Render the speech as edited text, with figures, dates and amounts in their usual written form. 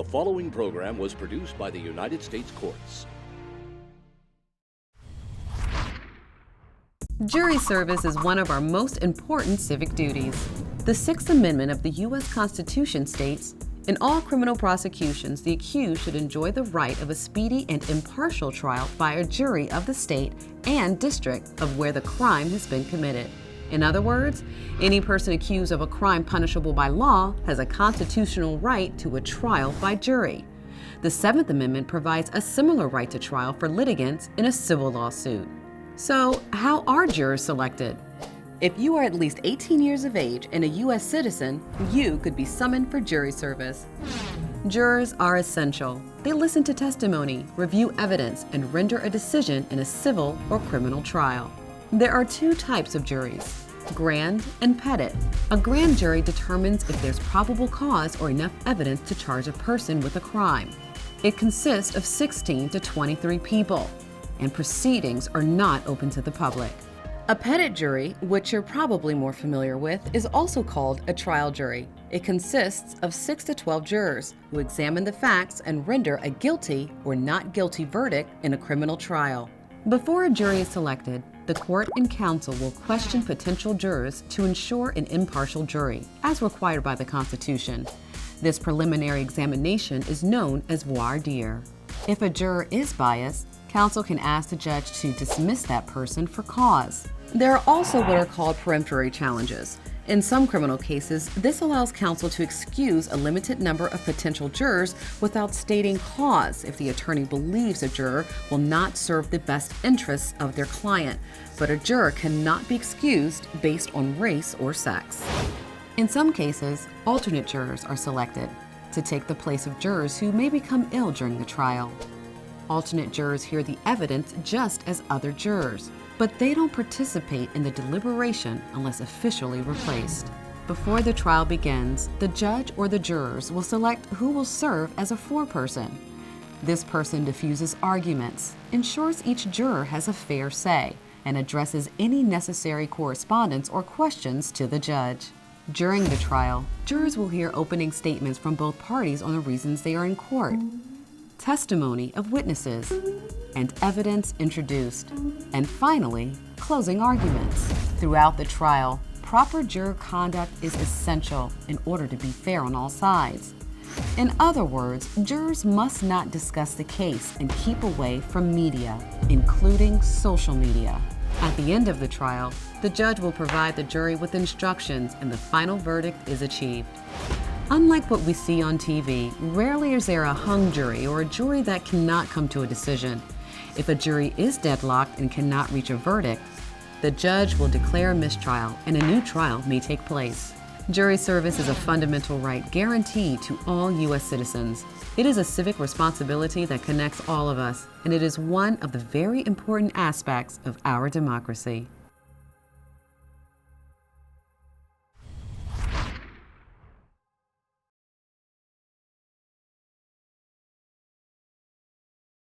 The following program was produced by the United States Courts. Jury service is one of our most important civic duties. The Sixth Amendment of the U.S. Constitution states, "In all criminal prosecutions, the accused should enjoy the right of a speedy and impartial trial by a jury of the state and district of where the crime has been committed." In other words, any person accused of a crime punishable by law has a constitutional right to a trial by jury. The Seventh Amendment provides a similar right to trial for litigants in a civil lawsuit. So, how are jurors selected? If you are at least 18 years of age and a U.S. citizen, you could be summoned for jury service. Jurors are essential. They listen to testimony, review evidence, and render a decision in a civil or criminal trial. There are two types of juries, grand and petit. A grand jury determines if there's probable cause or enough evidence to charge a person with a crime. It consists of 16 to 23 people, and proceedings are not open to the public. A petit jury, which you're probably more familiar with, is also called a trial jury. It consists of 6 to 12 jurors who examine the facts and render a guilty or not guilty verdict in a criminal trial. Before a jury is selected, the court and counsel will question potential jurors to ensure an impartial jury, as required by the Constitution. This preliminary examination is known as voir dire. If a juror is biased, counsel can ask the judge to dismiss that person for cause. There are also what are called peremptory challenges. In some criminal cases, this allows counsel to excuse a limited number of potential jurors without stating cause if the attorney believes a juror will not serve the best interests of their client, but a juror cannot be excused based on race or sex. In some cases, alternate jurors are selected to take the place of jurors who may become ill during the trial. Alternate jurors hear the evidence just as other jurors, but they don't participate in the deliberation unless officially replaced. Before the trial begins, the judge or the jurors will select who will serve as a foreperson. This person diffuses arguments, ensures each juror has a fair say, and addresses any necessary correspondence or questions to the judge. During the trial, jurors will hear opening statements from both parties on the reasons they are in court, testimony of witnesses, and evidence introduced, and finally, closing arguments. Throughout the trial, proper juror conduct is essential in order to be fair on all sides. In other words, jurors must not discuss the case and keep away from media, including social media. At the end of the trial, the judge will provide the jury with instructions and the final verdict is achieved. Unlike what we see on TV, rarely is there a hung jury or a jury that cannot come to a decision. If a jury is deadlocked and cannot reach a verdict, the judge will declare a mistrial and a new trial may take place. Jury service is a fundamental right guaranteed to all U.S. citizens. It is a civic responsibility that connects all of us, and it is one of the very important aspects of our democracy.